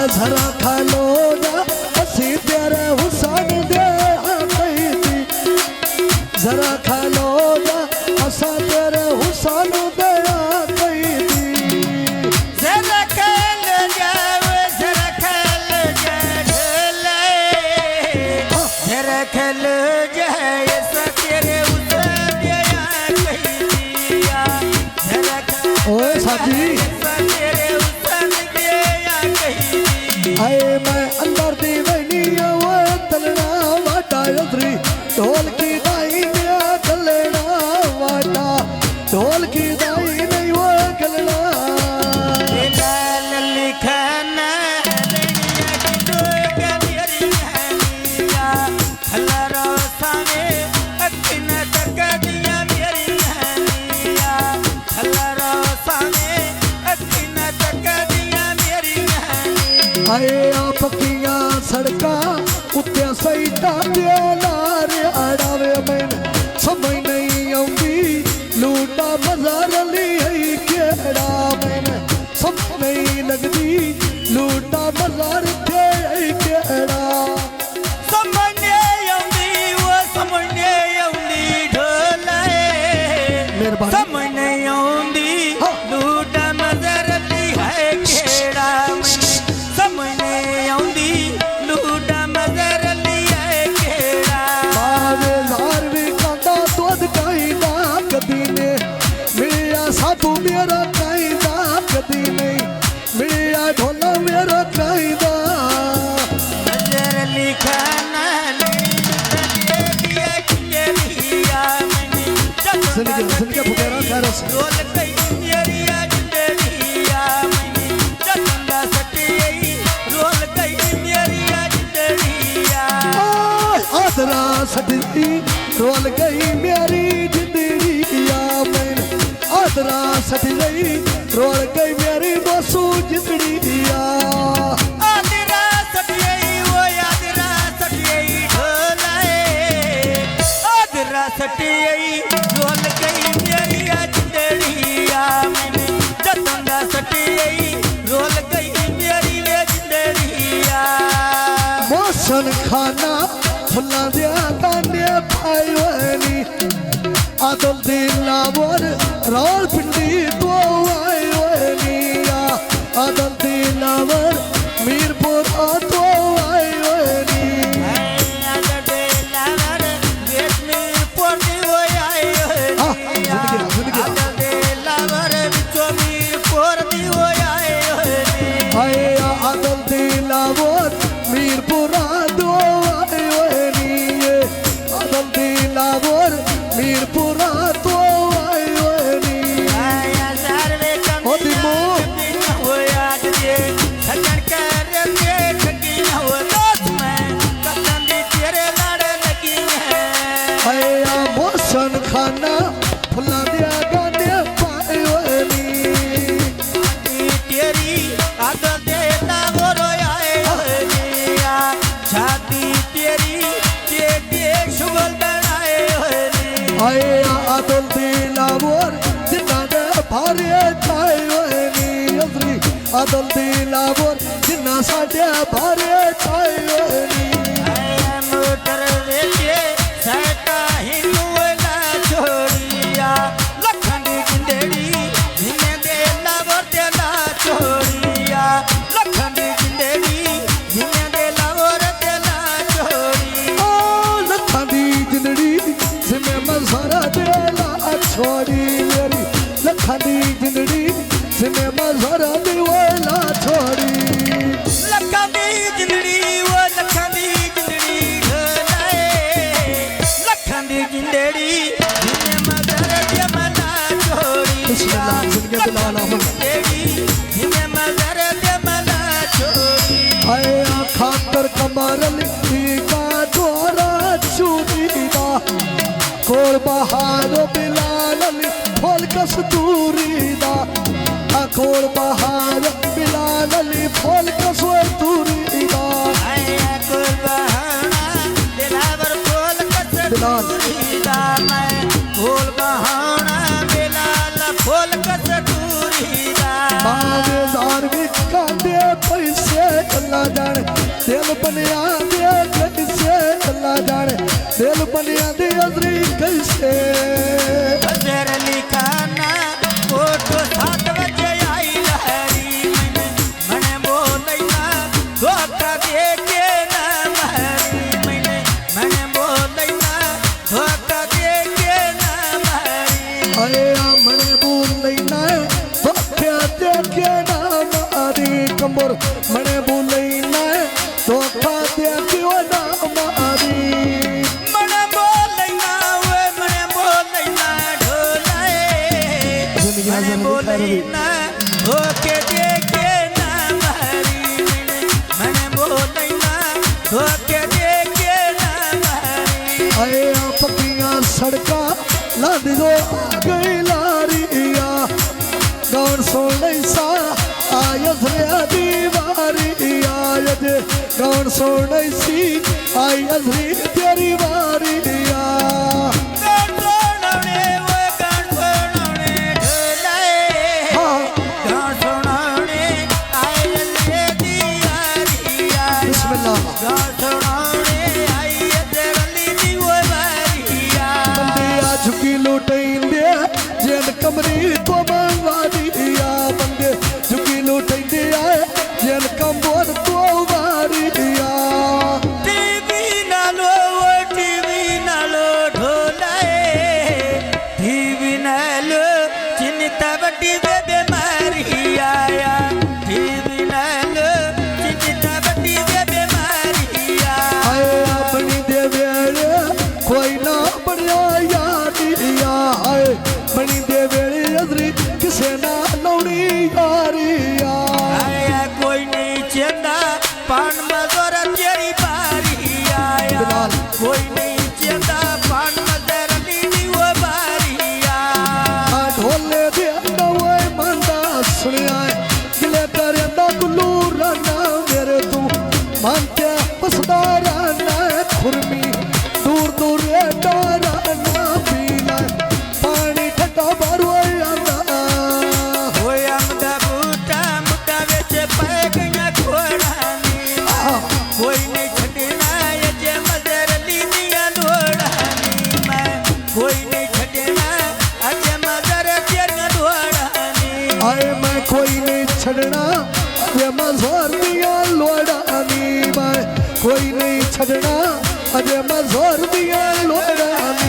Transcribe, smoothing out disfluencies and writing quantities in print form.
जरा खा लो ना असी तेरे हुसन दे कही दी जरा खा लो ना असा तेरे हुसन दे कही दी जरा खेल जाओ जरा खेल जाए जरा खेल जाए सा तेरे हुसन दे कही दिया जरा ओए साजी आए मैं अंदर दी बनी वो तलना वाटा यत्री ढोल की दाई दिया गलना वाटा ढोल की दाई नहीं वो गलना लिखना हल्ला सामे अखिन तक दिया मेरी हल्ला सामे अखिन तक दिया मेरी आए आप किया सड़का उत्ते सही टांगे लारे अड़ावे मैंने समझ नहीं आऊंगी लूटा मजार ली है केड़ा मैंने समझ नहीं लगती लूटा मजार थे केड़ा समझने आऊंगी वो समझने आऊंगी ढोलाए समझने आऊंगी लूटा मजार ली है केड़ा समझने आऊंदी लूटा मजर लिया केड़ा बावेदार भी कांदा दूध काईदा कदी ने मिलिया साधु मेरा काईदा कदी नहीं मिलिया ढोला मेरा काईदा नजर लिखाना सुन के फुकेरा कर रोल कई मेरिया जिंदड़िया चंदा सटी रोल कई मेरिया जिंदड़िया आदरा सटी रोल गई मेरी जिंदड़िया मैंने आदरा सट गई रोल गई मेरी दोसू जिंदड़िया आदरा सट गई वो आदरा सट गई ढोलाए आदरा सट गई रोल गई मेरी जिंदड़िया मैंने चंदा सटी रोल गई मेरी जिंदड़िया मौसन खाना फुला दिया गाने पायोनी आदल दिलावर राल पिंडी तो आयोनी आदल दिलावर मीरपुर तो आयोनी आदल दिलावर मीरपुर तो आयोनी आदल दिलावर मीरपुर तो आयोनी आदल दिलावर मीरपुर दो आयोनी आदल दिलावर मीरपुर तो आयोनी ओदिमो हो याद दे सजन कर के ठगी न हो दोस्त मैं कदम दी तेरे लड़ लगी है आया मौसन खाना फुला दिया गाने पायोनी तेरी आदत देता वो रोयाए होनिया छाती तेरी के देख शुगल बनाए होनी आया आदल दिलावर जिन्ना दे भारे पायोनी अजरी आदल दिलावर जिन्ना साडे भारे पायोनी मोटर वेचे सटा हिलुला छोड़िया लखंडी जिंदड़ी जिने दे लावर तेला छोड़िया लखंडी जिंदड़ी जिने दे लावर तेला छोड़ी ओ लखांदी जिंदड़ी जिमे मज़ारा देला छोड़ी मेरी लखांदी जिंदड़ी जिमे मज़ारा देला छोड़ी लखंडी जिंदड़ी वो लखंदी जिंदड़ी ढोलाए लखंडी जिंदड़ी जिने मजर दे मना छोड़िया जिंदड़ी जिने मजर दे मना छोड़ी आया खातर कमरल का द्वारा चूड़ीदा कोर बहार बिलाल फल कस्तूरीदा कोर बहार बिलाल फल कस्तूरीदा कोर बहाना दिलावर फल कस्तूरीदा मैं फूल बहाना बिलाल फल कस्तूरीदा बाजार भी कांदे पैसे बनिया दे कैसे अल्लाह जाने दिल बनिया दे अजरी कैसे अजर अली खाना फोटो 7 बजे आई लहरी मैंने बोलैया धोखा दे के ना महरी मैंने बोलैया धोखा दे के ना महरी अरे मने बोल लेना धोखा दे के ना मारी कमर मने बोल लेना धोखा दे के ना मारी मने बोलैया ढोलाए मने बोलैया धोखे दे के ना महरी मने बोलैया धोखे दे के ना महरी अरे पक्कियां सड़का लाद दो गई लारिया गौर सोने सा आयत रे दीवारिया यद गौर सोने सी आयत रे तेरी वारिया गान सुनाने ढोलाए गान सुनाने आयल रे दियारिया बिस्मिल्लाह गान सुनाने आयल रली दी वो बारिया बंदिया झुकी लुटेंदे जेन कमरी तो मंगवा दिया बंदे झुकी लुटेंदे आए जेन कमर तो वारिया टीवी नालो ढोलाए टीवी नालो चिंता बड़ी बीमारी आया टीवी नालो चिंता बड़ी बीमारी आए अपनी देवेरे कोई ना बढ़िया यारिया आए बनी देवेरे अजरी किसे ना लौड़ी यारिया आया कोई नहीं चंदा पान मजोर तेरी बारी आया बिलाल। कोई नहीं चंदा पान मजोर नी वो बारी आया ढोले दे नवे मंदा सुनिया गिले करे दा गुल्लू राना मेरे तू मन के बसदा राना खुरमी दूर दूर रे डराना पीना पानी ठंडा बारू आंदा होय आमदा बूटा मुटा विच पै गईयां घोड़ानी कोई नहीं छड़ना अजे मजर लीदियां लोड़ानी मैं कोई नहीं छड़ना अजे मजर तेरियां लोड़ानी आए मैं कोई नहीं छड़ना ये मजोर दिया लोड़ानी मैं कोई नहीं छड़ना अजे मजोर दिया लोड़ानी